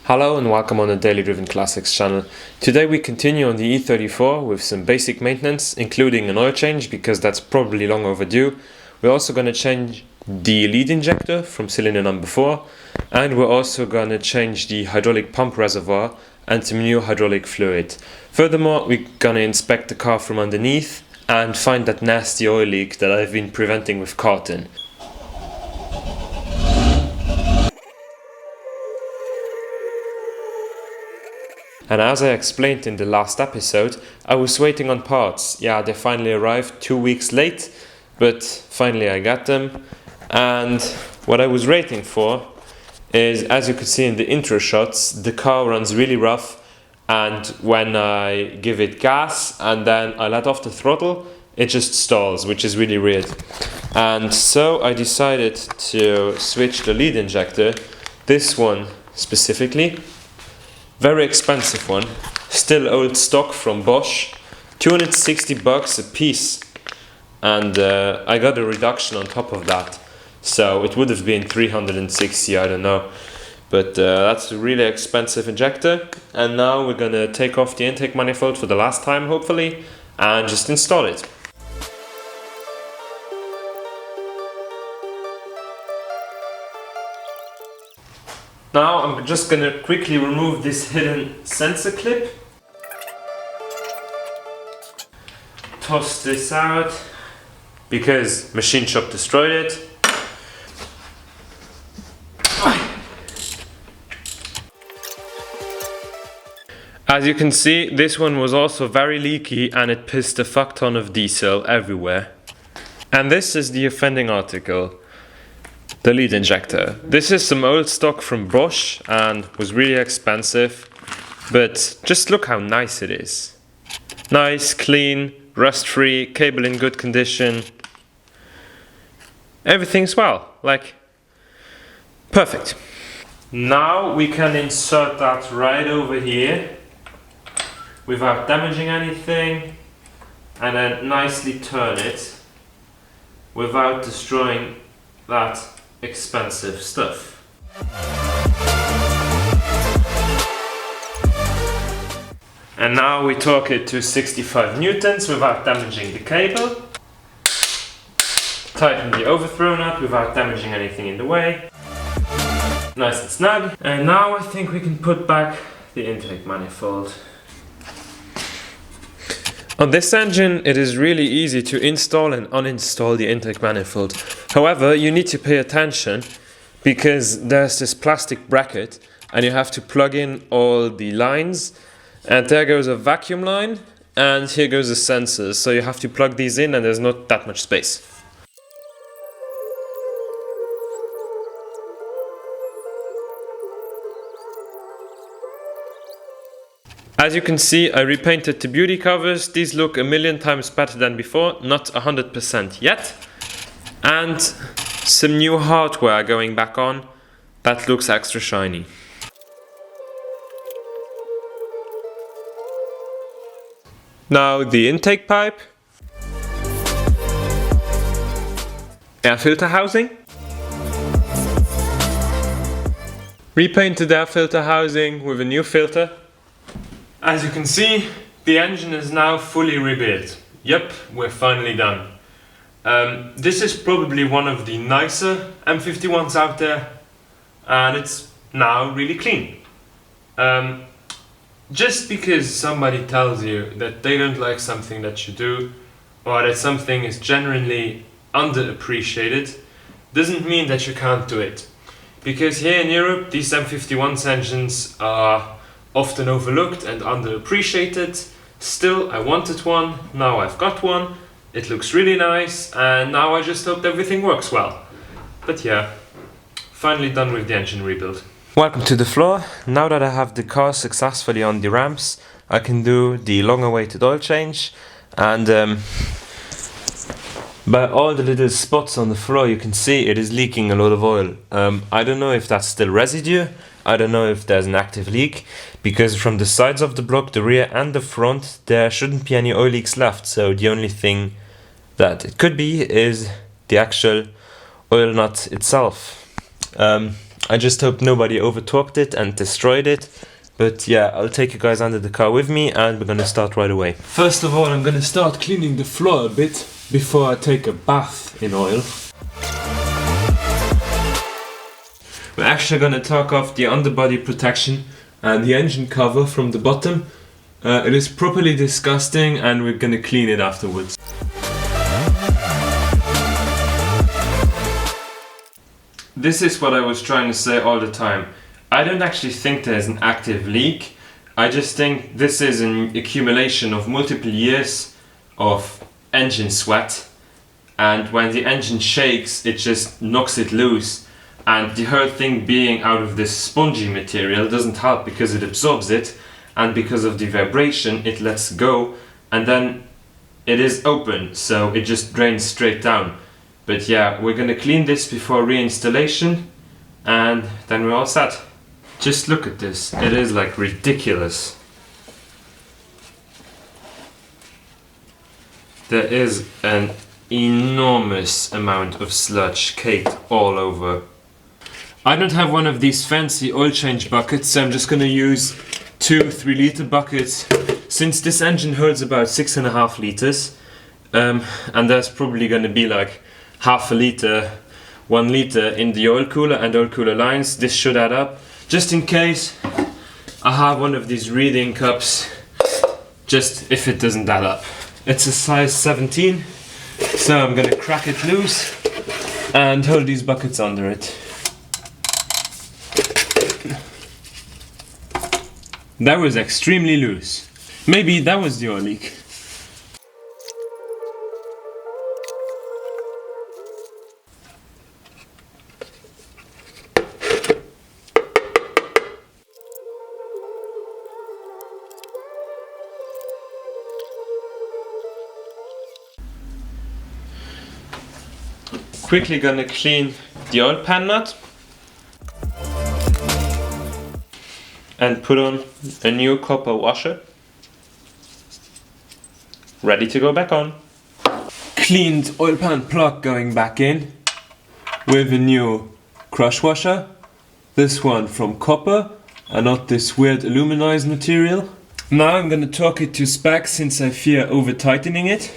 Hello and welcome on the Daily Driven Classics channel. Today we continue on the E34 with some basic maintenance, including an oil change because that's probably long overdue. We're also going to change the lead injector from cylinder number 4, and we're also going to change the hydraulic pump reservoir and some new hydraulic fluid. Furthermore, we're going to inspect the car from underneath and find that nasty oil leak that I've been preventing with cotton. And as I explained in the last episode, I was waiting on parts. Yeah, they finally arrived 2 weeks late, but finally I got them. And what I was waiting for is, as you could see in the intro shots, the car runs really rough, and when I give it gas and then I let off the throttle, it just stalls, which is really weird. And so I decided to switch the lead injector, this one specifically. Very expensive one, still old stock from Bosch, $260 a piece, and I got a reduction on top of that, so it would have been $360, I don't know, but that's a really expensive injector. And now we're gonna take off the intake manifold for the last time, hopefully, and just install it. Now I'm just going to quickly remove this hidden sensor clip. Toss this out because machine shop destroyed it. As you can see, this one was also very leaky and it pissed a fuck ton of diesel everywhere. And this is the offending article. The lead injector. This is some old stock from Bosch and was really expensive, but just look how nice it is. Nice, clean, rust-free, cable in good condition. Everything's well, like, perfect. Now we can insert that right over here without damaging anything, and then nicely turn it without destroying that expensive stuff. And now we torque it to 65 newtons without damaging the cable. Tighten the overthrow nut without damaging anything in the way. Nice and snug. And now I think we can put back the intake manifold. On this engine, it is really easy to install and uninstall the intake manifold. However, you need to pay attention because there's this plastic bracket and you have to plug in all the lines, and there goes a vacuum line and here goes the sensors, so you have to plug these in and there's not that much space. As you can see, I repainted the beauty covers. These look a million times better than before, not 100% yet. And some new hardware going back on, that looks extra shiny. Now the intake pipe, air filter housing, repainted air filter housing with a new filter. As you can see, the engine is now fully rebuilt. Yep, we're finally done. This is probably one of the nicer M51s out there, and it's now really clean. Just because somebody tells you that they don't like something that you do, or that something is genuinely underappreciated, doesn't mean that you can't do it. Because here in Europe, these M51s engines are often overlooked and underappreciated. Still, I wanted one, now I've got one, it looks really nice, and now I just hope everything works well. But yeah, finally done with the engine rebuild. Welcome to the floor. Now that I have the car successfully on the ramps, I can do the long-awaited oil change, and by all the little spots on the floor you can see it is leaking a lot of oil. I don't know if that's still residue, I don't know if there's an active leak, because from the sides of the block, the rear and the front, there shouldn't be any oil leaks left, so the only thing that it could be is the actual oil nut itself. I just hope nobody over-torqued it and destroyed it. But yeah, I'll take you guys under the car with me and we're gonna start right away. First of all, I'm gonna start cleaning the floor a bit before I take a bath in oil. We're actually gonna take off the underbody protection and the engine cover from the bottom. It is properly disgusting and we're gonna clean it afterwards. This is what I was trying to say all the time. I don't actually think there's an active leak. I just think this is an accumulation of multiple years of engine sweat, and when the engine shakes it just knocks it loose, and the whole thing being out of this spongy material doesn't help because it absorbs it, and because of the vibration it lets go, and then it is open so it just drains straight down. But yeah, we're gonna clean this before reinstallation and then we're all set. Just look at this, it is like ridiculous. There is an enormous amount of sludge caked all over. I don't have one of these fancy oil change buckets, so I'm just gonna use 2 3-liter buckets, since this engine holds about 6.5 liters, and there's probably gonna be like half a liter, 1 liter in the oil cooler and oil cooler lines. This should add up. Just in case, I have one of these reading cups, just if it doesn't add up. It's a size 17, so I'm gonna crack it loose and hold these buckets under it. That was extremely loose. Maybe that was the oil leak. Quickly gonna clean the oil pan nut and put on a new copper washer. Ready to go back on. Cleaned oil pan plug going back in with a new crush washer. This one from copper and not this weird aluminized material. Now I'm gonna torque it to spec since I fear over tightening it.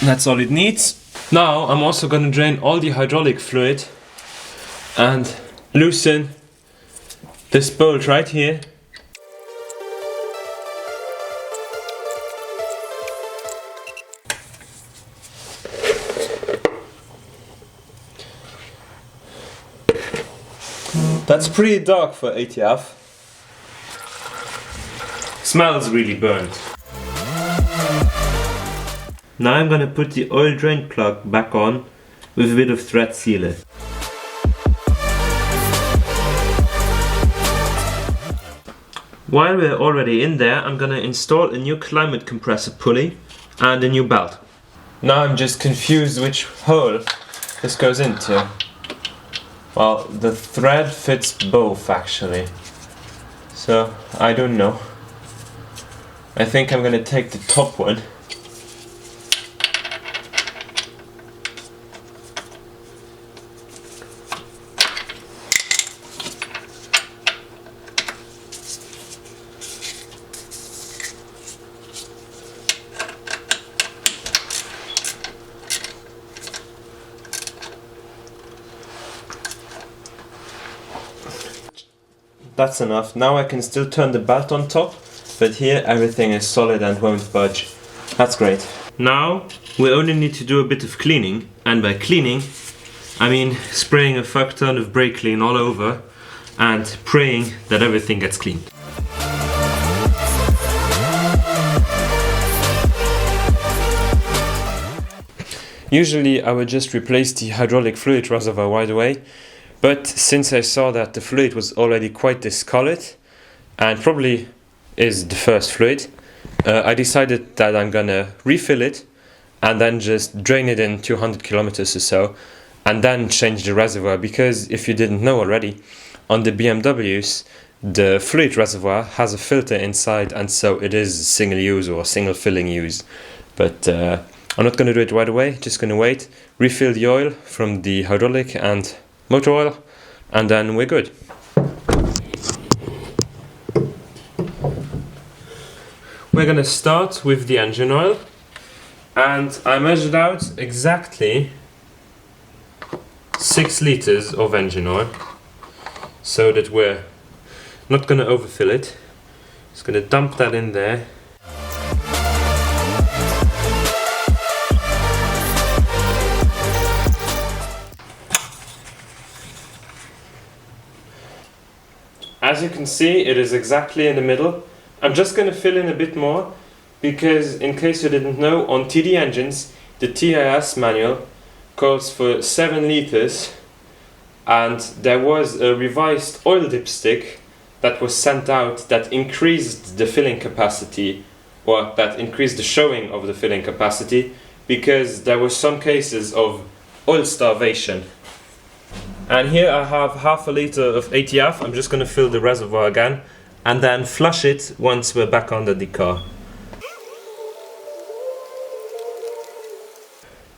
That's all it needs. Now I'm also gonna drain all the hydraulic fluid and loosen this bolt right here. That's pretty dark for ATF. Smells really burnt. Now I'm gonna put the oil drain plug back on with a bit of thread sealer. While we're already in there, I'm gonna install a new climate compressor pulley and a new belt. Now I'm just confused which hole this goes into. Well, the thread fits both actually, so I don't know. I think I'm gonna take the top one. That's enough. Now I can still turn the belt on top, but here everything is solid and won't budge. That's great. Now we only need to do a bit of cleaning, and by cleaning I mean spraying a fuck ton of brake clean all over and praying that everything gets cleaned. Usually I would just replace the hydraulic fluid reservoir right away, but since I saw that the fluid was already quite discolored and probably is the first fluid, I decided that I'm gonna refill it and then just drain it in 200 kilometers or so and then change the reservoir, because if you didn't know already, on the BMWs the fluid reservoir has a filter inside, and so it is single use or single filling use. But I'm not going to do it right away, just going to wait, refill the oil from the hydraulic and motor oil, and then we're good. We're going to start with the engine oil, and I measured out exactly 6 liters of engine oil, so that we're not going to overfill it. Just going to dump that in there. As you can see, it is exactly in the middle. I'm just going to fill in a bit more, because in case you didn't know, on TD engines, the TIS manual calls for 7 liters, and there was a revised oil dipstick that was sent out that increased the filling capacity, or that increased the showing of the filling capacity, because there were some cases of oil starvation. And here I have half a liter of ATF. I'm just going to fill the reservoir again and then flush it once we're back under the car.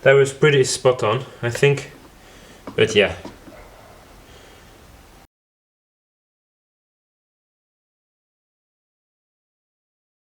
That was pretty spot on, I think. But yeah,